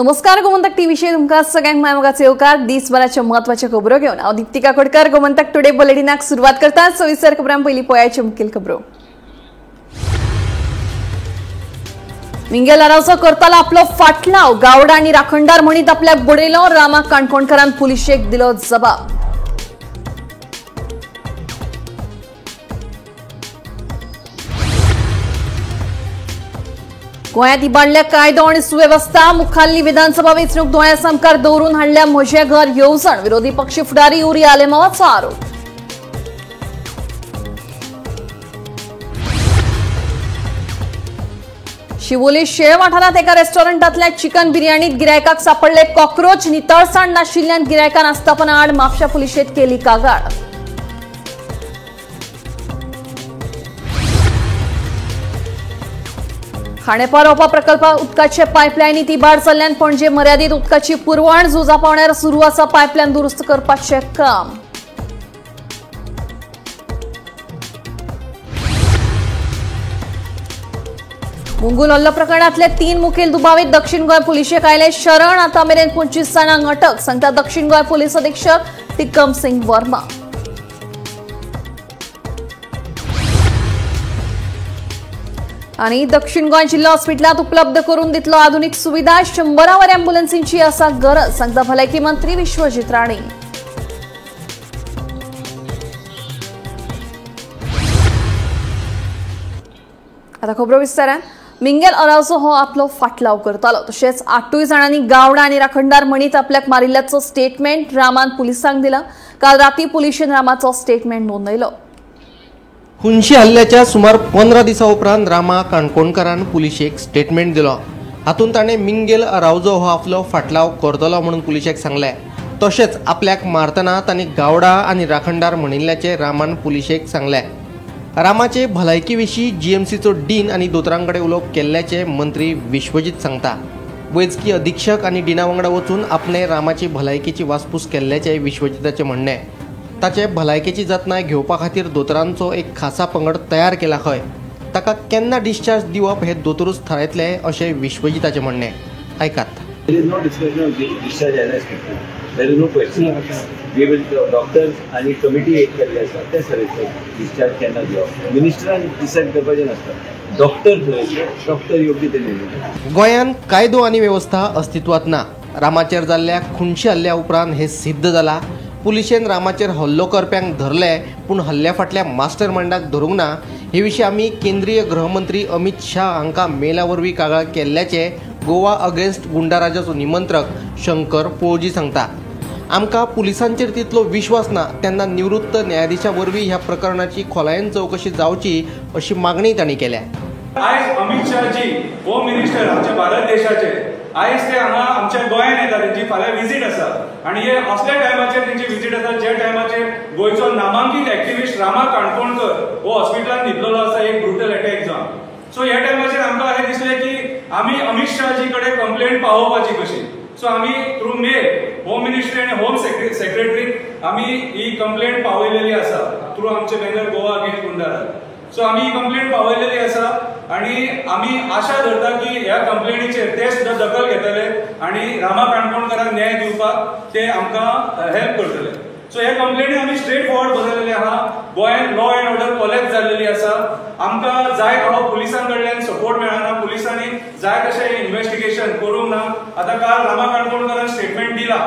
नमस्कार, गोमंतक टीव्हीचे तुमका सगळ्यांक मायमोगाचे येवकार. दिसभराच्या महत्वाच्या खबरो घेऊन हांव दीप्तिका कोडकर गोमंतक टुडे बुलेटिनाक सुरुवात करतात. सविस्तर खबरां पयलीं पळोवया मुखेल खबरो. मिंगेल आरावचो करतालो आपलो फाटलाव. गावडा आनी राखणदार म्हणीत आपल्याक बुडयलो. रामा काणकोणकारान पुलिशेक दिलो जबाब. गोंयांत इबाडल्या कायदो आनी सुवेवस्था. मुखाल्ली विधानसभा वेंचणूक दोळ्या मुखार दवरून हाडल्या म्हजें घर येवजण. विरोधी पक्ष फुडारी उरी आलेमावाचो आरोप. शिवोली शेळ वाठारांत एका रेस्टॉरंटांतल्या चिकन बिर्याणीत गिरायकाक सांपडले कॉक्रोच. नितळसाण नाशिल्ल्यान गिरायकान आस्थापना आड म्हापशा पुलिशेंत केली कागाळ. खांडेपार ओपा प्रकल्पात उदकाचे पायपलायनीत इबाड जाल्ल्यान पणजे मर्यादीत उदकाची पुरवण. झुजा पावण्यार सुरू आसा पायपलायन दुरुस्त करपाचें काम. मुंगूल हल्लो प्रकरणातले 3 मुखेल दुबावीत दक्षिण गोंय पुलिशेक आयले शरण. आतां मेरेन 25 जाणांक अटक, सांगता दक्षिण गोंय पुलीस अधीक्षक टिकम सिंग वर्मा. आणि दक्षिण गोंय जिल्हा हॉस्पिटलात उपलब्ध करून दितलो आधुनिक सुविधा. 100 अँब्युलन्सींची आसा गरज, सांगता भलायकी मंत्री विश्वजीत राणे. आता खबरो विस्तारान. मिंगेल आरावचो हो आपलो फाटलाव करतालो. तशेंच 8 जाणांनी गावडा आनी राखणदार म्हणीत आपल्याक मारिल्ल्याचो स्टेटमेंट रामान पुलिसांक दिला. काल राती पुलिशेन रामाचो स्टेटमेंट नोंदयलो. खुनशी हल्ल्याच्या सुमार 15 दिसा उपरांत रामा काणकोणकारान पुलिशेक स्टेटमेंट दिलो. हातूंत ताणें मिंगेल आरावचो हो आपलो फाटलाव करतलो म्हणून पुलिशेक सांगलें. तशेंच आपल्याक मारतना तांणी गावडा आनी राखणदार म्हणिल्ल्याचें रामान पुलिशेक सांगलें. रामाचे भलायकी विशीं जीएमसीचो डीन आनी दोतोरां कडेन उलोवप केल्ल्याचें मंत्री विश्वजीत सांगता. वैजकी अधीक्षक आनी डिना वांगडा वचून आपणे रामाची भलायकेची वासपूस केल्ल्याचें विश्वजीताचें म्हणणें. ताचे भलायकेची जतनाय घेवपा खातीर दोतोरांचो एक खासा पंगड तयार केला खंय. ताका केन्ना डिस्चार्ज दिवप हे दोतोरूच थारायतले अशें विश्वजीताचें म्हणणें. ऐकात. डॉक्टर्स आणि कमिटी एक केल्ली आसा ते सगळे डिस्चार्ज केन्ना दिवप मिनिस्टरान डिसायड करपाचें नासता. डॉक्टर योग्य ते निर्णय. गोंयांत कायदो आनी वेवस्था अस्तित्वांत ना. रामाचेर जाल्ल्या खुनशी हल्ल्या उपरांत हे सिद्ध जालां. पुलिशेन रामाचेर हल्लो करप्यांक धरले, पूण हल्ल्या फाटल्या मास्टर माइंडाक धरूंक ना. हे विशीं आमी केंद्रीय गृहमंत्री अमित शाह हांकां मेला वरवीं कागाळ केल्ल्याचे गोवा अगेन्स्ट गुंडाराजाचो निमंत्रक शंकर पोळजी सांगता. आमकां पुलिसांचेर तितलो विश्वास ना तेन्ना निवृत्त न्यायाधीशा वरवीं ह्या प्रकरणाची खोलायेन चवकशी जावची अशी मागणी तांणी केल्या. आयज अमित शाहजी होम मिनिस्टर आमच्या भारत देशाचे आयज ते हांगा आमच्या गोंयांत येता. तेंची फाल्यां विजीट आसा आनी हे असल्या टायमाचेर तेंची विजीट आसा ज्या टायमाचेर गोंयचो नामांकीत एक्टिविस्ट रामा काणकोणकर हो हॉस्पिटलांत न्हिदलेलो आसा एक ब्रुटल अटॅक जावन. सो ह्या टायमाचेर आमकां अशें दिसलें की आमी अमित शाहजी कडेन कंप्लेंट पावोवपाची कशी. सो आमी थ्रू मेल होम मिनिस्ट्री आनी होम सेक्रेटरीक आमी ही कंप्लेंट पावयलेली आसा थ्रू आमचे banner Goa against goonda raj. So आमी ही कंप्लेंट पावयलेली आसा आनी आमी आशा धरता की ह्या कंप्लेनीचेर ते सुद्दां दखल घेतले आनी रामा काणकोणकाराक न्याय दिवपाक ते आमकां हेल्प करतले. सो हे कंप्लेनी आमी स्ट्रेट फॉरवर्ड बरयलेले आहा. गोंयांत लॉ एंड ऑर्डर कोलॅप्स जाल्लेली आसा. आमकां जाय तसो पुलिसां कडल्यान सपोर्ट मेळना. पुलिसांनी जाय तशें इन्व्हेस्टिगेशन करूंक ना. आतां काल रामा काणकोणकारान स्टेटमेंट दिला.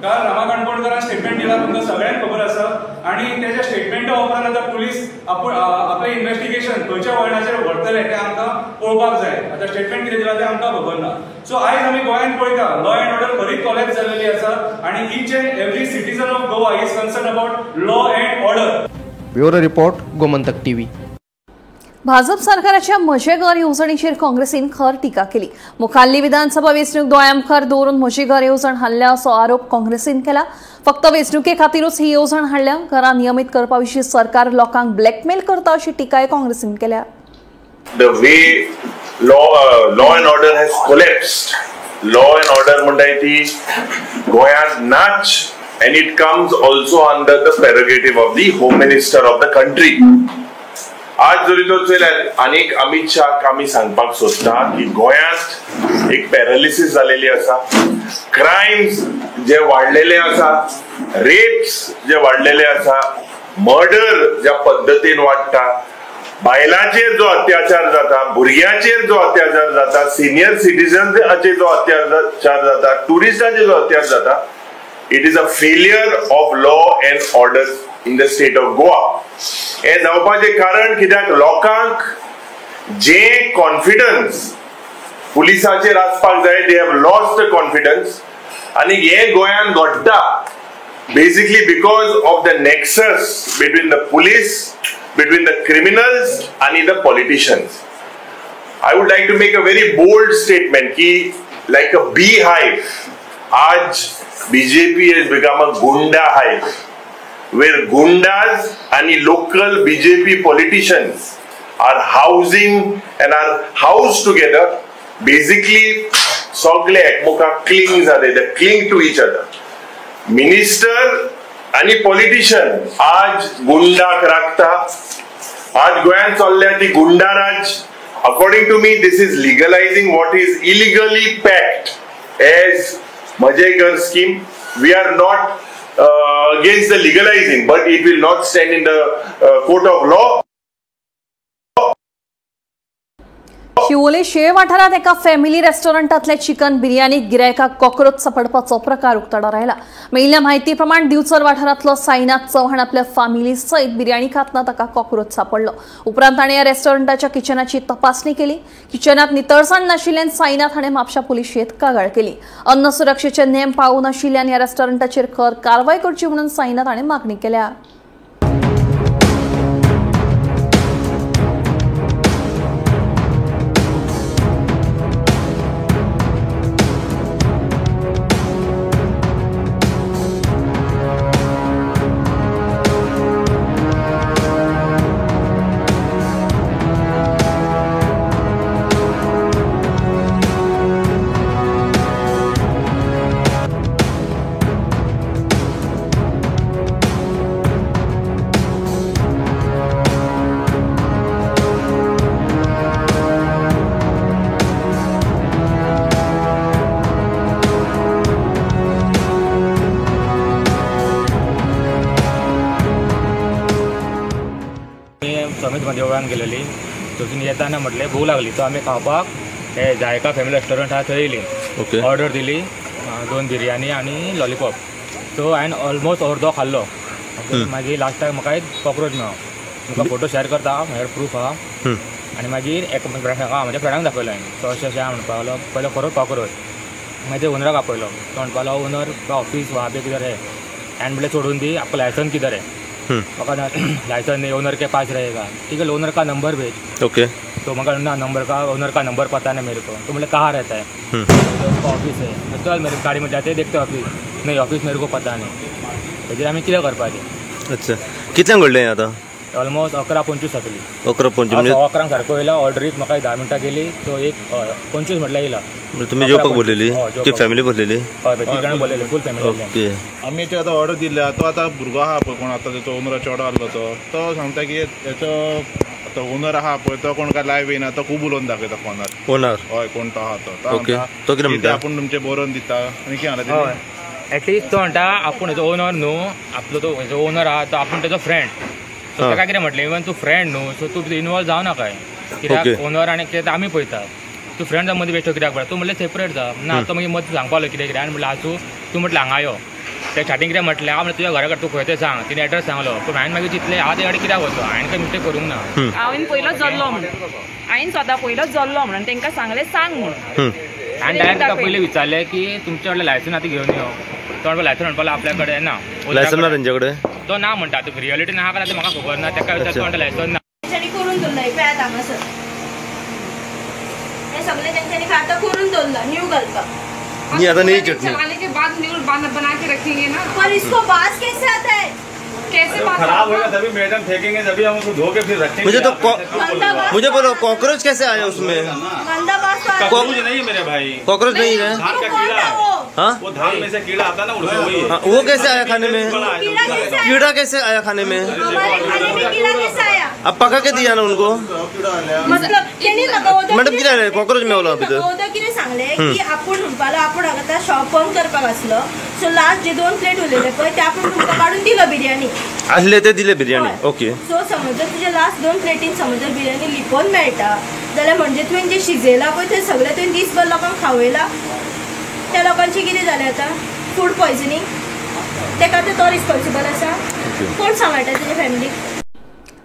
तुमकां सगळ्यांक खबर आसा आनी तेच्या स्टेटमेंटा उपरांत आतां पुलीस आपलें इन्व्हेस्टिगेशन खंयच्या वळणाचेर व्हरतले तें आमकां पळोवपाक जाय. आतां स्टेटमेंट कितें दिला तें आमकां खबर ना. सो आयज आमी गोंयांत पळयता लॉ एंड ऑर्डर खरीच कोलॅप्स जाल्लेली आसा आनी each end every citizen of Goa is concern about law end order. Bureau report, Gomantak TV. Bhajap सरकाराच्या म्हजें घर येवजणेचेर काँग्रेसीन खर टिका केली. मुखाल्ली विधानसभा वेंचणूक दोळ्या मुखार दवरून म्हजें घर येवजण हाडल्या असो आरोप काँग्रेसीन केला. फक्त वेंचणुके खातीरूच ही येवजण हाडल्या. घरां नियमीत करपा विशीं सरकार लोकांक ब्लॅकमेल करता अशी टिकाय काँग्रेसीन केल्या. The way law and order has collapsed. Law and order म्हणटा ती गोंयांत नाच and it comes also under the prerogative of the Home Minister of the country. आज जरी तो चयल्यार आनीक अमित शाह आमी सांगपाक सोदता की गोंयांत एक पॅरालिसीस जालेली आसा, क्रायम्स जे वाडलेले आसा, रेप्स जे वाडलेले आसा, मर्डर ज्या पद्दतीन वाडटा, बायलांचेर जो अत्याचार जाता, भुरग्यांचेर जो अत्याचार जाता, सिनियर सिटीजन्साचेर जो अत्याचार जाता, टुरिस्टांचेर जो अत्याचार जाता, it is a failure of law end order in the state of Goa. हे जावपाचे कारण कित्याक लोकांक जे कॉन्फिडन्स पुलिसाचेर आसपाक जाय, they have lost the confidence. आनी हे गोंयान घडटा basically because of the nexus between the police, between the criminals and the politicians. I would like to make a very bold statement ki like a beehive, aaj BJP has become a gunda hive, where gundas and local BJP politicians are housing and are housed together. Basically sagle ekmuka clings are they cling to each other. Minister आणि politician आज गुंडाक राखता. आज गोंयांत चल्ल्या ती गुंडाराज. According to me this is legalizing what is illegally packed as Maje Ghar scheme. We are not against the legalizing, but it will not stand in the court of law. Shivoli शेळ वाठारात एका फॅमिली रेस्टॉरंटातले चिकन बिर्याणी गिरायकाक कॉक्रोच सापडपाचो प्रकार उक्ताडा राहिला. मेळिल्ल्या म्हायती प्रमाण दिवचल वाठारांतलो साईनाथ चव्हाण आपल्या फामिली सयत बिर्याणी खातना ताका कॉक्रोच सापडलो. उपरांत ताणें ह्या रेस्टॉरंटाच्या किचनाची तपासणी केली. किचनात नितळसाण नाशिल्ल्यान साईनाथ हाणें म्हापशा पुलिशेंत कागाळ केली. अन्न सुरक्षेचे नेम पाळूं नाशिल्ल्यान ह्या रेस्टॉरंटाचेर खर कारवाय करची म्हणून साईनाथ हाणें मागणी केल्या. समीत देवळान गेलेली. थंयसून येताना म्हटलें भूक लागली, तो आमी खावपाक हे जायका फॅमिली रेस्टॉरंट आहा थंय येयली. ऑर्डर दिली 2 बिर्याणी आनी लॉलीपॉप. सो हांवें ऑलमोस्ट अर्दो खाल्लो. मागीर लास्टाक म्हाका एक कॉक्रोच मेळ्ळो. तुमकां फोटो शेअर करता, म्हज्यार प्रूफ आहा. आनी मागीर एक म्हाज्या फ्रेंडाक दाखयलो हांवें. तो अशें म्हणपाक लागलो पयलो खरोच कॉक्रोच. मागीर ते ओनराक आपयलो. तो म्हणपाक लागलो ओनर ऑफिस वहाँ पे किधर है? हांवें म्हणलें सोडून दी, आपका लायसन किधर है? लाइसेंस नहीं, ओनर के पास रहेगा. ठीक है, ओनर का नंबर भेज. ओके. तो मगर ओनर का नंबर पता नहीं मेरे को. तो बोले कहाँ रहता है? तो ऑफिस है. तो चल मेरे गाड़ी में जाते देखते ऑफिस. नहीं, ऑफिस मेरे को पता नहीं. तेजेर आमी कितें करपाचें? अच्छा, कितल्यांक घडलें आतां? ऑलमोस्ट 11:25 जातली. 11:25 11 सारको येयला. ऑर्डरीक म्हाका 10 मिनटां गेली. तो एक 25 म्हटल्यार येयला. तुम्ही जेवपाक बोललेली की फॅमिली बोललेली? हय, 3 जाण बोललेले, फूल फॅमिली. ओके. आमी ते आतां ऑर्डर दिल्या. तो आतां भुरगो आहा पळय कोण आतां तेचो ओनराचो ऑर्डर आसलो तो सांगता की हेचो तो ओनर आहा पळय तो कोण काय लायव्ह येना, तो खूब उलोवन दाखयता फोनार. ओनर? हय, कोण तो आहा तो. ओके. तो कितें म्हणटा? आपूण तुमचे बरोवन दिता आनी कितें आसलें हय, एटलिस्ट तो म्हणटा आपूण हेजो ओनर न्हू, आपलो तो हेजो ओनर आहा तो आपूण तेजो फ्रेंड. सो ताका कितें म्हटलें, इवन तूं फ्रेंड न्हू, सो तूं इनवॉल्व जावं नाका. कित्याक ओनर आनी कितें आमी पळयतात. तूं फ्रेंड मदीं बेश्टो कित्याक पळय. तूं म्हणलें सेपरेट जा ना. तो मागीर मदीं सांगपाक लागलो कितें आनी म्हणलें आसूं तूं म्हटलें हांगा यो. ते स्टार्टींग कितें म्हटलें हांव तुज्या घरा कडेन तूं खंय तें सांग. तिणें एड्रेस सांगलो. पूण हांवें मागीर चिंतलें हांव ते कडेन कित्याक वचो, हांवें काय मिस्टेक करूंक ना. हांवें पयलोच जल्लो म्हणून, हांवें स्वता पयलोच जल्लो म्हणून तांकां सांगलें सांग म्हणून. हांवें डायरेक्ट ताका पयलीं विचारलें की तुमचे कडेन लायसन आतां घेवन यो. तो म्हणपाक लायसन म्हणपाक आपल्या कडेन ना. लायसन ना तेंचे कडेन? तो ना म्हणटा. तुका रियलिटी ना काय ते म्हाका खबर ना. ताका विचारता म्हणटा लायसन ना. तेंच्यांनी करून दवरला पळयात हांगासर. हे सगळें तेंच्यांनी खातं करून दवरला न्यू घालपाक. नहीं आता नहीं चटनी. चलाने के बाद न्यू बना के रखेंगे ना. पर इसको बास कैसे आता है? कैसे बास खराब होगा तभी मैडम फेंकेंगे, तभी हम उसको धो के फिर रखेंगे. मुझे बोलो कॉकरोच कैसे आया उसमें? गंदा बास तो कॉकरोच नहीं है मेरे भाई. कॉकरोच नहीं है. धान का कीड़ा. हाँ वो धान में से कीड़ा आता ना उड़ता वही है। हाँ, वो कैसे आया खाने में? कीड़ा कैसे आया खाने में? हमारे खाने में कीड़ा कैसे आया? अब पका के दिया ना उनको? मतलब त्यांनी मॅडम किती आले कॉक्रोच मेवला भितर? किती सांगले की आपण म्हणपाला आपण आता शॉप बंद करपाक आसलो सो लास्ट जे 2 प्लेट उरलेले पळय ते आपण तुमकां काढून दिलो बिर्याणी असले ते दिले बिर्याणी. ओके. सो समज जर तुझे लास्ट 2 प्लेटीन समज जर बिर्याणी लिपोन मेळटा जाल्यार म्हणजे तुवें जे शिजयला पळय ते सगळें तुवें दीसभर लोकांक खावयला त्या लोकांची कितें जालें आतां फूड पॉयझनिंग ते खातीर तो रिस्पॉन्सिबल आसा कोण सांबाळटा तेजे फॅमिलीक.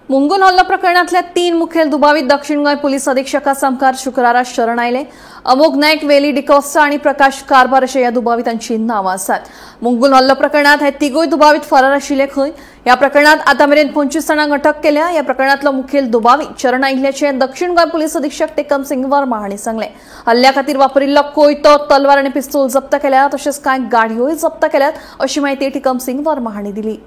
मुंगूल हल्ला प्रकरणातल्या 3 मुखेल दुबावित दक्षिण गोंय पोलीस अधीक्षका समकार शुक्रारा शरण आयले. अमोग नायक, वेली डिकोस्टा आणि प्रकाश कारभार अशा या दुबावितांची नांवां आसात. मुंगूल हल्ला प्रकरणात हे तिगूय दुबावित फरार आशिल्ले खंय. या प्रकरणात आतामेरेन 25 जाणांक अटक केल्या. या प्रकरणातलो मुखेल दुबावित शरण आयिल्ल्याचे दक्षिण गोंय पोलीस अधीक्षक टेकम सिंग वर्मा हांणी सांगले. हल्ल्या खातीर वापरिल्लो कोयतो, तलवार आनी पिस्तूल जप्त केल्या तशेंच कांय गाडयोय जप्त केल्यात अशी माहिती टेकम सिंग वर्मा हांणी दिली.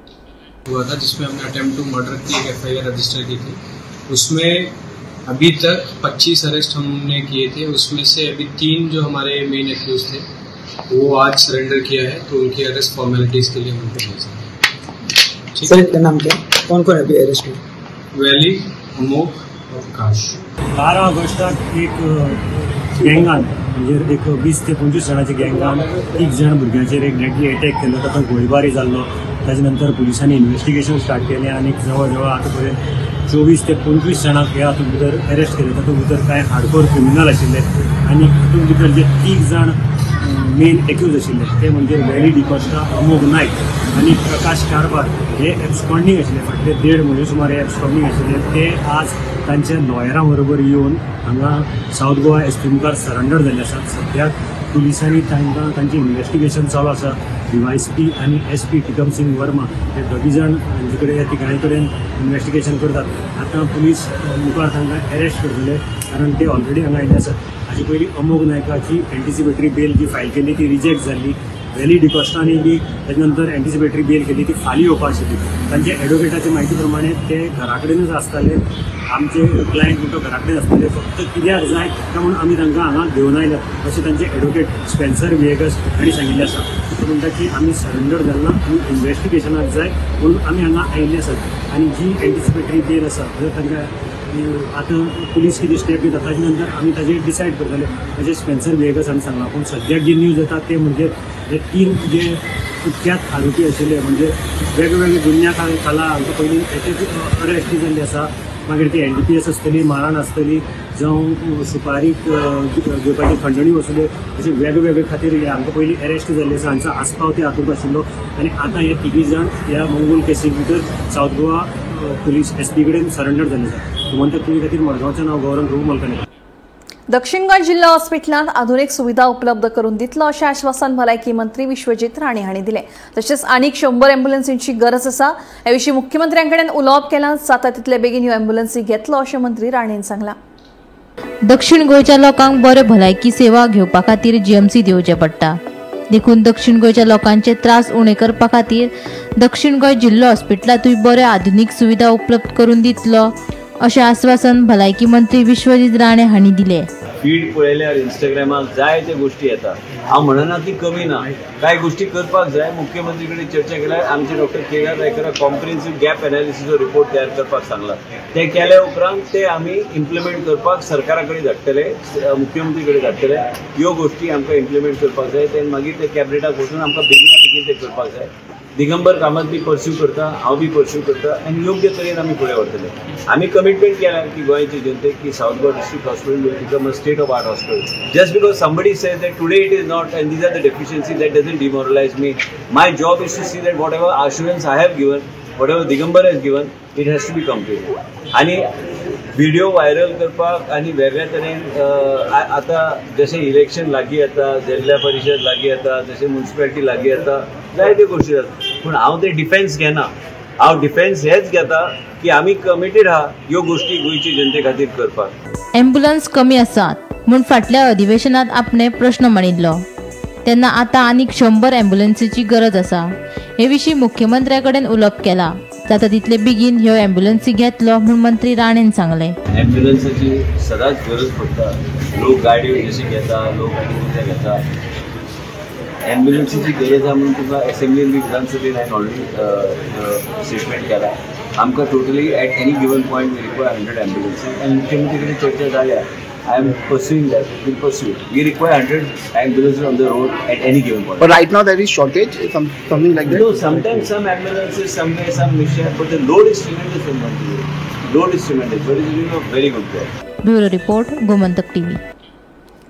हुआ था जिसमें हमने अटेम्प्ट टू मर्डर की एक FIR रजिस्टर की थी. उसमें अभी तक 25 अरेस्ट हमने किए थे. उसमें से अभी 3 जो हमारे मेन एक्यूज थे वो आज सरेंडर किया है तो उनकी अरेस्ट फॉर्मेलिटीज के लिए हम उनको भेजेंगे. सर इनका नाम क्या? कौन कौन अभी अरेस्ट हुए? वैली, अमोक और प्रकाश. 12 ऑगस्टाक एक गँगान म्हणजे एक 20 ते 25 जाणांच्या गँगान 3 जण भुरग्यांचेर एक डेडली अटॅक केलो. तातूंत गोळीबारी जाल्लो. त्याच्या नंतर पोलिसांनी इन्व्हेस्टिगेशन स्टार्ट केलें आणि जवळ आता पर्यंत 24 ते 25 जाणांक ह्या हातूंत भितर अरेस्ट केले. तातूंत भितर कांय हार्डकोर क्रिमिनल आशिल्ले आणि हातूंत भितर जे 3 जण मेन एक्यूज आशिल्ले ते म्हणजे वेली डिकोस्टा, अमोग नायक आणि प्रकाश कारभार हे एब्सकॉन्डिंग आशिल्ले. फाटले 1.5 म्हयने सुमार एब्सकॉन्डिंग आशिल्ले. ते आज तांच्या लॉयरां बरोबर येवन हांगा साऊथ गोवा SP मुखार सरेंडर जाल्ले आसात. सद्याक पुलिसांनी तांकां तांचें इन्व्हेस्टिगेशन चालू आसा. DYSP आणि SP टिकम सिंग वर्मा हे 2 जण हांचे कडेन ह्या ठिकाणी कडेन इन्व्हेस्टिगेशन करतात. आतां पुलीस मुखार तांकां अरेस्ट करतले कारण ते ऑलरेडी हांगा आयिल्ले आसात. हाचे पयलीं अमोग नायकाची एंटिसिपेटरी बेल जी फायल केली ती रिजेक्ट जाल्ली. वेली डिकोस्टानी बी ताचे नंतर एंटिसिपेटरी बेल केली ती फाल्यां येवपा आशिल्ली. तांचे एडवोकेटाचे म्हायती प्रमाणे ते घरा कडेनच आसताले. आमचे क्लायंट म्हणटा घरा कडेन आसतले फक्त कित्याक जाय काय म्हणून आमी तांकां हांगा घेवन आयल्यात अशें तांचे एडवोकेट स्पेन्सर विएगस हांणी सांगिल्लें आसा. तो म्हणटा की आमी सरेंडर जालना आनी इन्व्हेस्टिगेशनाक जाय म्हणून आमी हांगा आयिल्ले आसात. आनी जी एंटिसिपेटरी बेल आसा जर तांकां आतां पुलीस कितें स्टेप घेता ताजे नंतर आमी ताजेर डिसायड करतले अशें स्पेन्सर विएगस हांणी सांगलां. पूण सद्याक जी न्यूज येता ते म्हणजे हे 3 जे कुख्यात आरोपी आशिल्ले म्हणजे वेगवेगळे गुन्ह्या खाला हांकां पयलीं अरेस्ट जाल्ली आसा. मागीर ती NDPS आसतली, मारहाण आसतली जावं सुपारीक घेवपाची खंडणी वसुली अशे वेगवेगळे खातीर हांकां पयलीं अरेस्ट जाल्ले आसा. हांचो आस्पाव ते हातूंत आशिल्लो आनी आतां हे 3 जण ह्या मंगूल केसीक भितर साऊथ गोवा पुलीस SP कडेन सरेंडर जाल्ले आसा. म्हणटा ते खातीर मडगांवचें नांव गौरव प्रभू मलकानी. दक्षिण गोंय जिल्हा हॉस्पिटलांत आधुनिक सुविधा उपलब्ध करून दितलो अशें आश्वासन भलायकी मंत्री विश्वजीत राणे हांणी दिलें. तशेंच आनीक 100 अँब्युलन्सींची गरज आसा. ह्या विशीं मुख्यमंत्र्यां कडेन उलोवप केलां. जाता तितले बेगीन ह्यो अँब्युलन्सी घेतलो अशें मंत्री राणेन सांगलां. दक्षिण गोंयच्या लोकांक बरे भलायकी सेवा घेवपा खातीर GMC दिवचे पडटा. देखून दक्षिण गोंयच्या लोकांचे त्रास उणे करपा खातीर दक्षिण गोंय जिल्लो हॉस्पिटलांतूय बरे आधुनीक सुविधा उपलब्ध करून दितलो अशें आश्वासन भलायकी मंत्री विश्वजीत राणे हांणी दिलें. फीड पळयल्यार इंस्टाग्रामाक जाय त्यो गोष्टी येता. हांव म्हणना ती कमी ना. कांय गोष्टी करपाक जाय. मुख्यमंत्री कडेन चर्चा केल्यार आमचे डॉक्टर KR रायकराक कॉम्प्रिहेन्सीव गॅप एनालिसिसचो रिपोर्ट तयार करपाक सांगला. ते केल्या उपरांत ते आमी इम्प्लिमेंट करपाक सरकारा कडेन धाडटले, मुख्यमंत्री कडेन धाडटले. ह्यो गोष्टी आमकां इम्प्लिमेंट करपाक जाय. तेन्ना मागीर ते कॅबिनेटाक वचून आमकां बेगीन ते करपाक जाय. दिगंबर कामत बी परस्यू करता, हांव बी परस्यू करता आनी योग्य तरेन आमी फुडें व्हरतले. आमी कमिटमेंट केला की गोंयचे जनतेक की south Goa district hospital will become a state of art hospital. Just because somebody says that today it is not and these are the deficiencies, that doesn't demoralize me. My job is to see that whatever assurance I have given, whatever Digambar has given, it has to be completed. आणि video viral करपाक आनी वेगळ्या तरेन आतां जशें election लागीं येता, जिल्ल्या परिशद लागीं येता, जशें म्युन्सिपालिटी लागीं येता, जायत्यो गोश्टी जाता. पूण हांव ते डिफेन्स घेना. हांव डिफेन्स हेच घेता की आमी कमिटेड आहा ह्यो गोश्टी गोंयचे जनते खातीर करपाक. एम्ब्युलन्स कमी आसात म्हूण फाटल्या अधिवेशनात आपणे प्रश्न मांडिल्लो. तेन्ना आतां आनीक 100 अँब्युलन्सीची गरज आसा. हे विशीं मुख्यमंत्र्या कडेन उलोवप केलां. जाता तितले बेगीन ह्यो अँब्युलन्सी घेतलो म्हूण मंत्री राणेन सांगलें. एम्ब्युलन्साची सदांच गरज पडटा. लोक गाडयो जशी घेता, लोक कितें घेता. ॲम्ब्युलन्सीची गरज आहे म्हणून तुका असेंब्लीन बी विधानसभेन हांवें ऑलरेडी स्टेटमेंट केला. आमकां totally at any given point we require 100 ambulances आनी मुख्यमंत्री कडेन चर्चा जाल्या. I am pursuing that. We'll pursue it. We require 100 ambulances on the road at any given point. But right now there is shortage, something like that? No, sometimes some ambulances, somewhere, some mission, but the load is tremendous in one day. Load is tremendous, but it's doing a very good job. Bureau report Gomantak TV.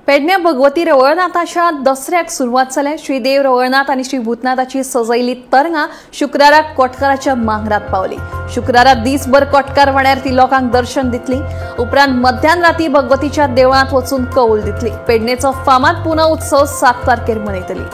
पेडण्या भगवती रवळनाथाच्या दसऱ्याक सुरवात जाल्या. श्रीदेव रवळनाथ आणि श्री भूतनाथाची सजयली तरंगा शुक्राराक कोटकाराच्या मांगरात पावली. शुक्राराक दीसभर कोटकार वाड्यार ती लोकांक दर्शन दितली. उपरांत मध्यान राती भगवतीच्या देवळांत वचून कौल दितली. पेडणेचो फामाद पुना उत्सव 7 तारखेर मनयतली.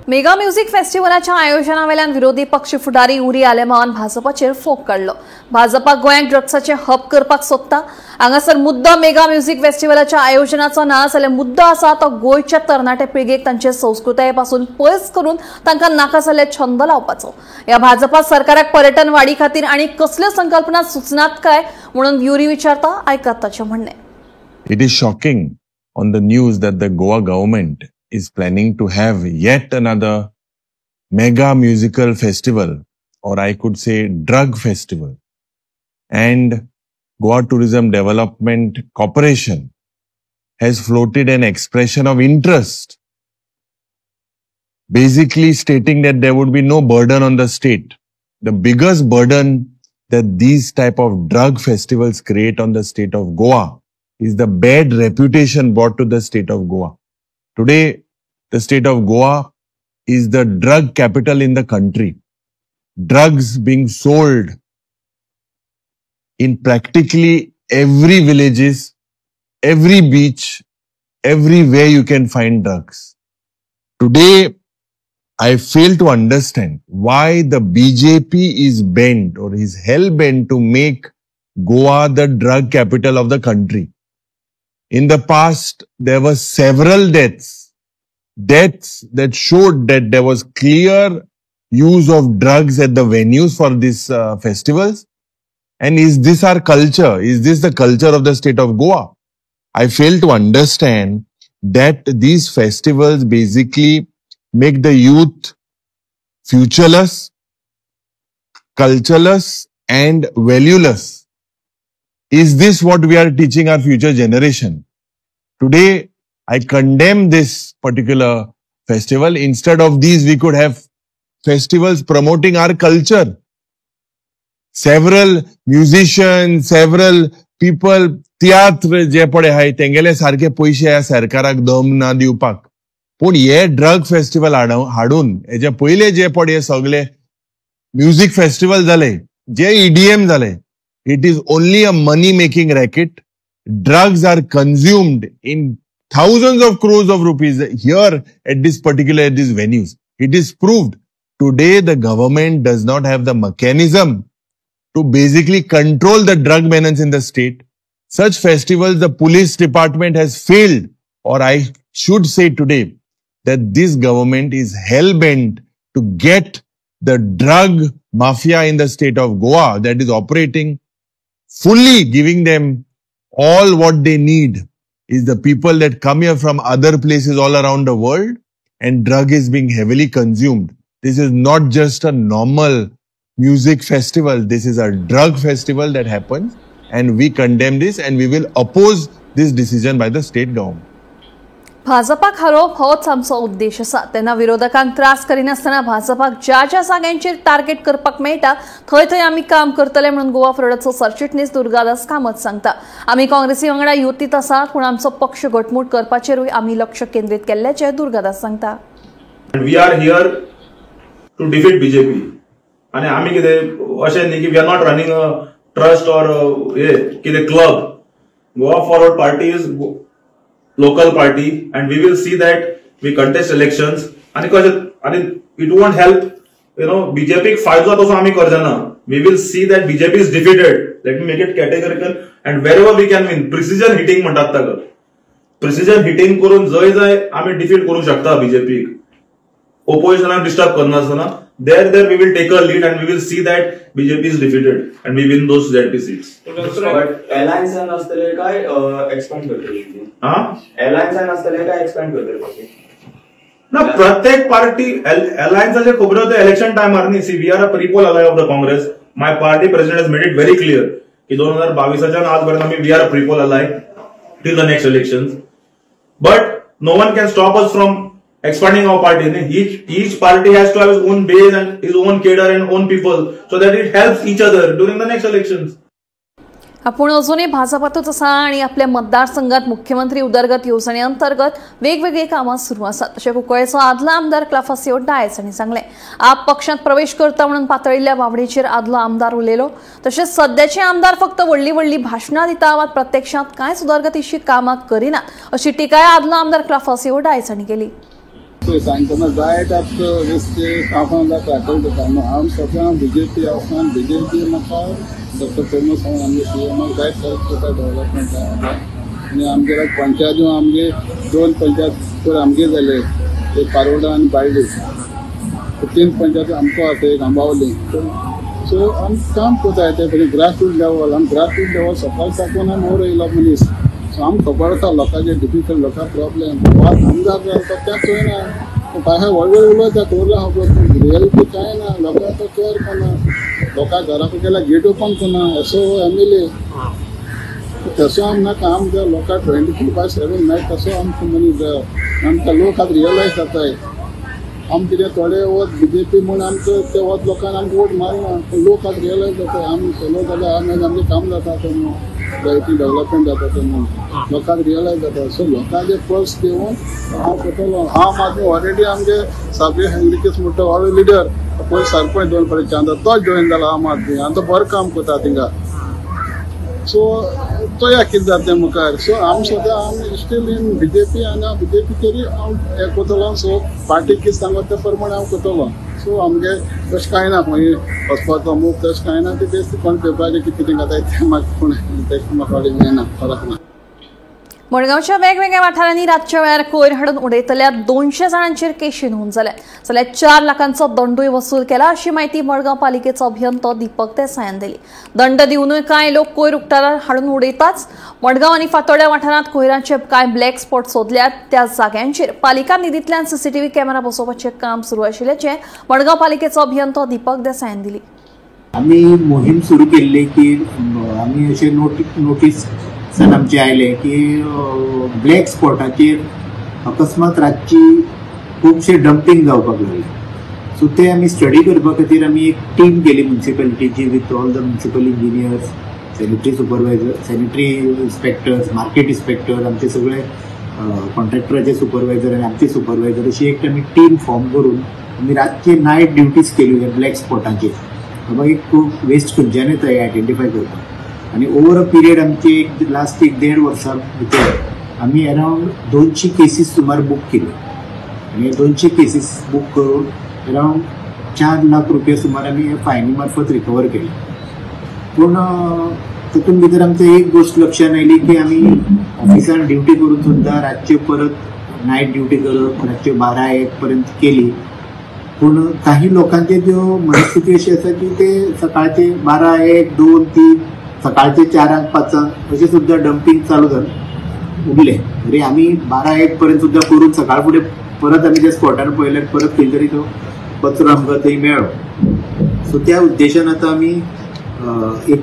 मेगा म्युझिक फेस्टिवलाच्या आयोजनावेल्यान विरोधी पक्ष फुडारी उरी आलेमान भाजपाचेर फोग काढलो. भाजपाक गोंयांत ड्रग्साचे हब करपाक सोदता. हांगासर मुद्दो मेगा म्युझिक फेस्टिवलाच्या आयोजनाचो ना जाल्यार मुद्दो आसा तो गोंयच्या तरणाटे पिळगेक तांचे संस्कृताये पासून पयस करून तांकां नाका जाल्ले छंद लावपाचो. ह्या भाजपा सरकाराक पर्यटन वाडी खातीर आनी कसल्यो संकल्पना सुचनात काय म्हणून युरी विचारता. आयकात ताचें म्हणणें. It is shocking on the news that the Goa government is planning to have yet another mega musical festival, or I could say drug festival. And Goa Tourism Development Corporation has floated an expression of interest, basically stating that there would be no burden on the state. The biggest burden that these type of drug festivals create on the state of Goa is the bad reputation brought to the state of Goa. Today, the state of Goa is the drug capital in the country. Drugs being sold in practically every villages, every beach, everywhere you can find drugs. Today, I fail to understand why the BJP is bent or is hell-bent to make Goa the drug capital of the country. In the past, there were several deaths that showed that there was clear use of drugs at the venues for these festivals. And is this our culture? Is this the culture of the state of Goa? I fail to understand that these festivals basically make the youth futureless, cultureless, and valueless. Is this what we are teaching our future generation? Today, I condemn this particular festival. Instead of these, we could have festivals promoting our culture. Several musicians, several people, theatre जे पडे हाय तेंगेले सारखे पैसे ह्या सरकाराक दम ना दिवपाक. पण हे ड्रग फेस्टिवल हाडून हेजे पहिले जे पडे सगळे म्युझिक फेस्टिवल जाले, जे EDM जाले, it is only a money making racket. Drugs are consumed in thousands of crores of rupees here at these venues. It is proved. Today, the government does not have the mechanism to basically control the drug menace in the state. Such festivals, the police department has failed, or I should say today, that this government is hell-bent to get the drug mafia in the state of Goa that is operating, fully giving them all what they need. Is the people that come here from other places all around the world, and drug is being heavily consumed. This is not just a normal music festival. This is a drug festival that happens, and we condemn this, and we will oppose this decision by the state government. भाजपाक हारोवप होच आमचो उद्देश आसा. तेन्ना विरोधकांक त्रास करिनासतना भाजपाक ज्या ज्या जाग्यांचेर टार्गेट करपाक मेळटा थंय थंय आमी काम करतले म्हणून गोवा फॉरवर्डचो सरचिटणीस दुर्गादास कामत सांगता. आमी काँग्रेसी वांगडा युतीत आसात पूण आमचो पक्ष घटमूट करपाचेरूय आमी लक्ष केंद्रीत केल्ल्याचे दुर्गादास सांगता. We are here to defeat BJP आनी आमी कितें अशें न्ही की we are not running a trust or कितें club. Goa forward party is local party and we will see that we contest elections and it won't help BJP फायदो तसो आमी Karjana. We will see that BJP is defeated. Let me make it categorical and wherever we can win precision hitting म्हणतात ताका. Precision heating करून जय जय आम्ही defeat करू शकता बीजेपीक. ओपोजिशनाक disturb करनासतना there we will take a lead and we will see that BJP is defeated and we win those ZP seats. But alliance नसतले काय expand करतले? alliance नसतले काय expand करतले? ना प्रत्येक पार्टी अलायन्साचे खबर होते इलेक्शन टायमार न्ही. See we are a prepoll ally of the Congress. My party president has made it very clear की 2022च्यान आजपर्यंत आम्ही we are a prepoll ally till the next elections. But no one can stop us from expanding our party. Each party has to have its own base and its own cadre and own people so that it helps each other during the next elections. आपण अजूनही भाजपातच असा आणि आपल्या मतदारसंघात मुख्यमंत्री उदरगत योजनेअंतर्गत वेगवेगळी कामं सुरू असतात असे कुंकळेचो आदलो आमदार क्लाफासियो डायस हांणी सांगले. आप पक्षात प्रवेश करता म्हणून पातळिल्ल्या वावडीचेर आदलो आमदार उलयलो. तशेंच सध्याचे आमदार फक्त व्हडली व्हडली भाशणां दिता वा प्रत्यक्षात कांयच उदरगतीची कामां करिनात अशी टिकाय आदलो आमदार क्लाफासियो डायस हांणी केली. सांगतना जायत वेस्टे कामां जाता हांव सगळ्यां बीजेपी आसान बीजेपी म्हाका डॉक्टर प्रमोद सावंत आमगे सीएमाक जायत हेल्प करता डेव्हलपमेंटाक. आनी आमगे पंचायती आमगे 2 पंचायत आमगे जाले एक पारोडा आनी बाळ्ळी 3 पंचायती आमकां आसा एक आंबावली. सो आमी काम करता येते ग्रासरूट लेवल आमी ग्रासरूट लेवल सकाळ साकून आमी मोर येयलो मनीस. सो आमकां खबर आसा लोकांचे डिफिकल्ट लोकां प्रॉब्लेम आमदार जाता तें चोयना. भायर व्हडले उलयता दवरला खबर रियलिटी कांय ना. लोकां तो केअर करना. लोकां घराक गेल्यार गेट ओपन करना. एसओ एमएलए तसो आमकां आम जाय लोकां 24/7 मेळटा तसो आमकां मनीस जाय. आमकां लोक आतां रियलायज जाताय आम कितें थोडे वत बीजेपी म्हूण आमकां ते वत लोकांनी आमकां वोट मारना. लोक आतां रियलायज जाताय आमी चलो जाल्यार आमचें काम जाता तेन्ना जायती डेव्हलपमेंट जाता तेन्ना लोकांक रियलायज जाता. सो लोकांचे पल्स घेवन हांव करतलो. आम आदमी ऑलरेडी आमगे साबे हेंड्रिकेस म्हणटा व्हडलो लिडर पयलीं सरपंच 2 फावटी चांदा तोच जॉइन जाला आम आदमी आनी तो बरें काम करता थिंगा. सो तो या कितें जाता मुखार. सो आमी सद्या आमी स्टील इन बीजेपी आनी बीजेपी तरी हांव हें करतलो. सो पार्टी कितें सांगता ते प्रमाणे हांव करतलो. सो आमगे तशें कांय ना खंय वचपाचो मूग तशें कांय ना. ते बेस्ट कोण पेपराचेर कितें घाताय तें म्हाका कोण तें म्हाका येना फरक ना. मडगावच्या वेगवेगळ्या वाठारांनी रातच्या वेळार कोयर हाडून उडयतल्या 200 जाणांचेर केशी नोंद जाल्यात. जाल्यार 4 लाखांचो दंडूय वसूल केला अशी माहिती मडगाव पालिकेचो अभियंतो दीपक देसायान दिली. दंड दिवनूय कांय लोक कोयर उक्ताडार हाडून उडयताच. मडगाव आनी फातोड्या वाठारांत कोयरांचे कांय ब्लॅक स्पॉट सोदल्यात. त्या जाग्यांचेर पालिका निधींतल्यान सीसीटीव्ही कॅमेरा बसोवपाचें काम सुरू आशिल्ल्याचें मडगाव पालिकेचो अभियंतो दीपक देसायान दिली. आमी मोहीम सुरू केल्ली की आमी अशें नोटीस आमचे आयले की ब्लॅक स्पॉटाचेर अकस्मात रातची खुबशे डंपिंग जावपाक लागले. सो ते आमी स्टडी करपा खातीर आमी एक टीम केली म्युन्सिपालिटीची with all the municipal engineers sanitary supervisor sanitary inspectors market inspector आमचे सगळे कॉन्ट्रॅक्टराचे सुपरवायझर आनी आमचे सुपरवायझर अशी एक आमी टीम फॉर्म करून आमी रातची नायट ड्युटीज केल्यो ह्या ब्लॅक स्पॉटाचेर. बाबा एक खूब वेस्ट खंयच्यान येता हे आयडेंटिफाय करपाक. आणि ओवर अ पिरियड आमचे लास्ट 1.5 वर्सां भितर आमी अरावंड 200 केसीस सुमार बूक केल्यो. आणि 200 केसीस बूक करून अरावंड 4 लाख रुपया सुमार आमी फायनी मार्फत रिकवर केले. पूण तातूंत भितर आमचो एक गोष्ट लक्षांत आयली की आमी ऑफिसान ड्युटी करून सुद्दां रातचे परत नायट ड्युटी करप रातचे 12-1 पर्यंत केली. पूण काही लोकांचे ज्यो मनस्थिती अशी आसा की ते सकाळचे 12-1, 2, 3 सकाळचे 4-5 असे सुद्धा डंपिंग चालू झालं उरले. तरी आम्ही 12-1 पर्यंत सुद्धा करून सकाळ फुडें परत आम्ही त्या स्पॉटार पळयल्यार परत खंय तरी तो कचरो आमकां थंय मेळ्ळो. सो त्या उद्देशान आतां आमी एक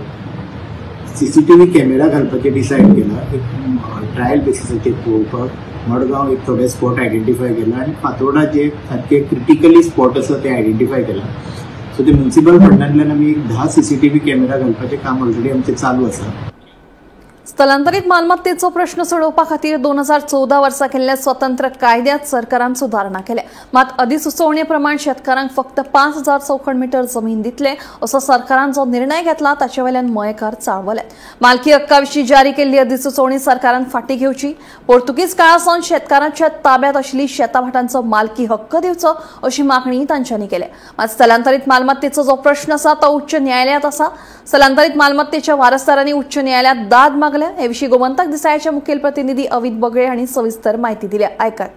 सीसीटीव्ही कॅमेरा घालपाचें डिसायड केला. एक ट्रायल बेसिसाचेर पळोवपाक मडगांव एक थोडे स्पॉट आयडेंटिफाय केला आणि फातोर्डा जे सारखे क्रिटिकली स्पॉट आसा ते आयडेंटिफाय केला. सो ते म्युन्सिपल फंडांतल्यान आमी एक 10 सीसीटीव्ही कॅमेरा घालपाचें काम ऑलरेडी आमचें चालू आसा. स्थलांतरीत मालमत्तेचो प्रश्न सोडोवपा खातीर 2014 वर्सा केल्ल्या स्वतंत्र कायद्यात सरकारान सुदारणा केल्या. मात अधिसुचोवणे प्रमाण शेतकारांक फक्त 5000 चौखण मीटर जमीन दितले असो सरकारान जो निर्णय घेतला ताचे वयल्यान मयेकार चाळवल्यात. मालकी हक्का विशीं जारी केल्ली अधिसुचोवणी सरकारान फाटीं घेवची. पोर्तुगीज काळासावन शेतकारांच्या ताब्यात आशिल्ली शेताभाटांचो मालकी हक्क दिवचो अशी मागणी तांच्यांनी केल्या. मात स्थलांतरीत मालमत्तेचो जो प्रश्न आसा तो उच्च न्यायालयात आसा. स्थलांतरीत मालमत्तेच्या वारसदारांनी उच्च न्यायालयात दाद मागल्या पावल्या. हे विषयी गोमंतक दिसाळ्याचे मुखेल प्रतिनिधी अवित बगळे हांणी सविस्तर माहिती दिल्या. ऐकात.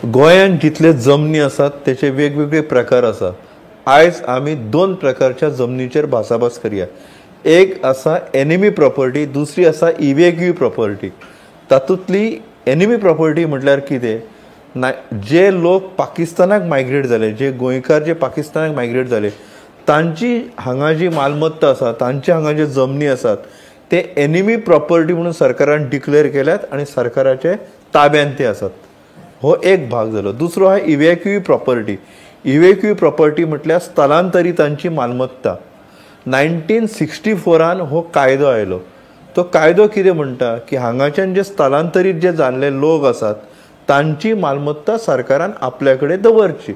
गोंयांत जितले जमनी आसात तेचे वेगवेगळे प्रकार आसा. आयज आमी दोन प्रकारच्या जमनीचेर भासाभास करया. एक आसा एनिमी प्रॉपर्टी, दुसरी आसा इव्हॅक्यू प्रॉपर्टी. तातूंतली एनिमी प्रॉपर्टी म्हटल्यार कितें, जे लोक पाकिस्तानाक मायग्रेट जाले, जे गोंयकार जे पाकिस्तानाक मायग्रेट जाले, तांची हांगा जी मालमत्ता आसा, तांचे हांगा जे जमनी आसात ते एनिमी प्रॉपर्टी म्हणून सरकारान डिक्लेअर केल्यात आणि सरकाराचे ताब्यात ते आसात. हो एक भाग जालो. दुसरो हा इव्हॅक्यू प्रॉपर्टी. इव्हॅक्यू प्रॉपर्टी म्हटल्यार स्थलांतरितांची मालमत्ता. 1964 हो कायदो आयलो. तो कायदो कितें म्हणटा की हांगाच्यान जे स्थलांतरीत जे जाल्ले लोक आसात तांची मालमत्ता सरकारान आपल्या कडेन दवरची.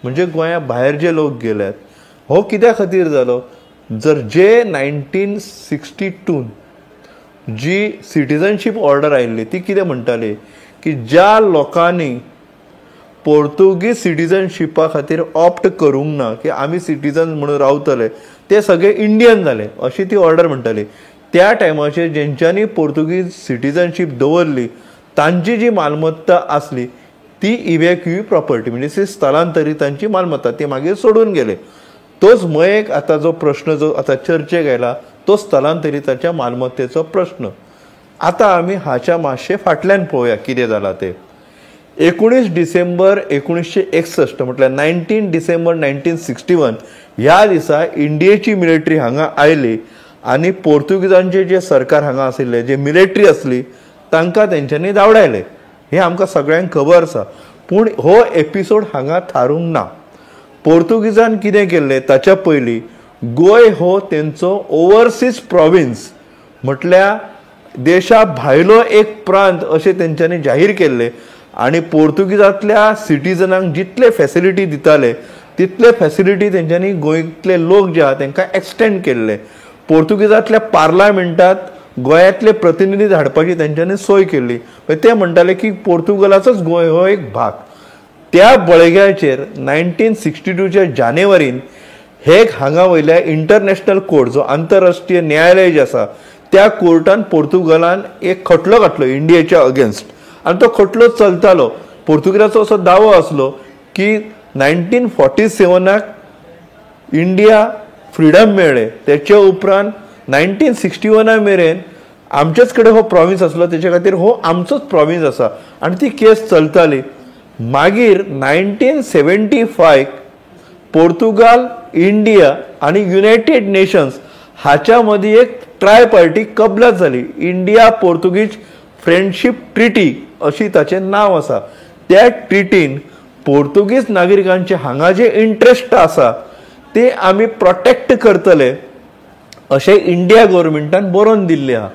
म्हणजे गोंया भायर जे लोक गेल्यात, हो कित्या खातीर जालो, जर जे 1962 जी सिटीजनशीप ऑर्डर आयिल्ली ती कितें म्हणटाली की ज्या लोकांनी पोर्तुगीज सिटीजनशिपा खातीर ऑप्ट करूंक ना की आमी सिटीजन म्हणून रावतले, ते सगळे इंडियन जाले अशी ती ऑर्डर म्हणटाली. त्या टायमाचेर जेंच्यांनी पोर्तुगीज सिटीजनशीप दवरली तांची जी मालमत्ता आसली ती इव्हॅक्यू प्रॉपर्टी म्हणजे स्थलांतरितांची मालमत्ता, ती मागीर सोडून गेले. तोच मयेक आता जो प्रश्न जो आता चर्चेक आयला तो स्थलांतरितांच्या मालमत्तेचो प्रश्न. आता आमी हाच्या मातशे फाटल्यान पळोवया कितें जालां ते. 19 डिसेंबर 1961 म्हटल्यार 19 डिसेंबर 1961 ह्या दिसा इंडियेची मिलिटरी हांगा आयली आनी पोर्तुगीजांचे जे सरकार हांगा आशिल्ले, जे मिलिटरी आसली, तांकां तेंच्यांनी धांवडायले. हे आमकां सगळ्यांक खबर आसा. पूण हो एपिसोड हांगा थारूंक ना. पोर्तुगीजान कितें केल्लें ताच्या पयलीं गोंय हो तेंचो ओवरसीज प्रॉविन्स म्हटल्यार देशा भायलो एक प्रांत अशें तेंच्यांनी जाहीर केल्ले आनी पोर्तुगीजांतल्या सिटीजनांक जितले फॅसिलिटी दिताले तितले फॅसिलिटी तेंच्यांनी गोंयतले लोक जे आहा तांकां एक्सटेंड केल्ले. पोर्तुगीजांतल्या पार्लमेंटांत गोंयांतले प्रतिनिधी धाडपाची तेंच्यांनी सोय केल्ली. ते म्हणटाले की पोर्तुगालाचोच गोंय हो एक भाग. त्या बळग्याचेर 1962च्या जानेवारीन हेक हांगा वयल्या इंटरनॅशनल कोर्ट जो आंतरराष्ट्रीय न्यायालय जे आसा त्या कोर्टान पोर्तुगालान एक खटलो घातलो इंडियेच्या अगेन्स्ट आनी तो खटलो चलतालो. पोर्तुगीजाचो असो दावो आसलो की 1947 इंडिया फ्रिडम मेळ्ळे, तेचे उपरांत 1961 मेरेन आमचेच कडेन हो प्रॉविन्स आसलो, तेच्या खातीर हो आमचोच प्रॉविन्स आसा आनी ती केस चलताली. मागीर 1975 पोर्तुगाल, इंडिया आनी युनायटेड नेशन्स हाच्या मदीं एक ट्रायपार्टी कबलात जाली. इंडिया पोर्तुगीज फ्रेंडशीप ट्रिटी अशी ताचें नांव आसा. त्या ट्रिटीन पोर्तुगीज नागरिकांचे हांगा जे इंट्रस्ट आसा ते आमी प्रोटेक्ट करतले अशें इंडिया गव्हर्मेंटान बरोवन दिल्लें आहा.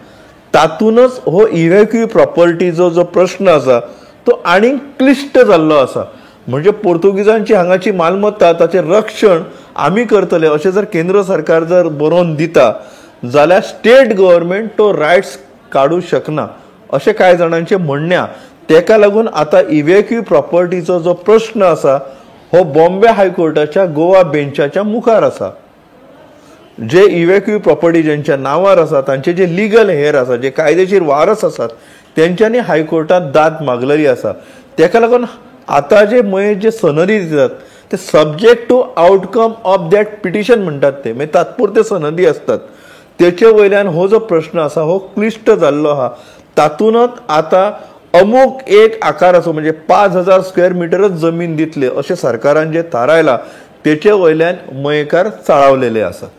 तातूनच हो इव्हॅक्यू प्रॉपर्टीचो जो प्रश्न आसा तो आनीक क्लिश्ट जाल्लो आसा. म्हणजे पोर्तुगीजांची हांगाची मालमत्ता ताचें रक्षण आमी करतले अशें जर केंद्र सरकार जर बरोवन दिता जाल्यार स्टेट गव्हर्मेंट तो रायट्स काडूं शकना अशें कांय जाणांचें म्हणणें आहा. तेका लागून आतां इव्हॅक्यू प्रॉपर्टीचो जो प्रश्न आसा हो बॉम्बे हायकोर्टाच्या गोवा बेंचाच्या मुखार आसा. जे इव्हॅक्यू प्रॉपर्टी जेंच्या नांवार आसा तांचे जे लिगल हेर आसा, जे कायदेशीर वारस आसात, तेंच्यांनी हायकोर्टात दाद मागलेली आसा. तेका लागून आतां जे सनदी दितात ते subject to outcome of that petition म्हणटात ते, म्हणजे तात्पुरते सनदी असतात. तेचे वयल्यान हो जो प्रश्न आसा हो क्लिश्ट जाल्लो आहा. तातूनच आतां अमूक एक आकाराचो म्हणजे 5000 स्क्वेअर मिटरच जमीन दितले अशें सरकारान जे थारायला तेचे वयल्यान मयेकार चाळावलेले आसात.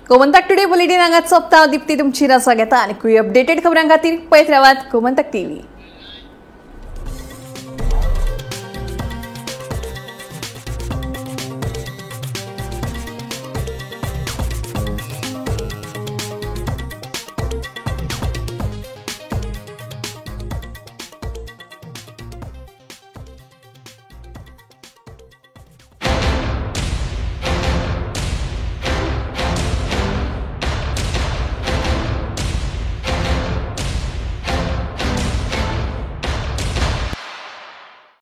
गोमंतक टुडे बुलेटिन हांगा सोंपता. दिप्ती तुमची रसा घेता आनी अपडेटेड खबरां खातीर पळयत रावात गोमंतक टीव्ही.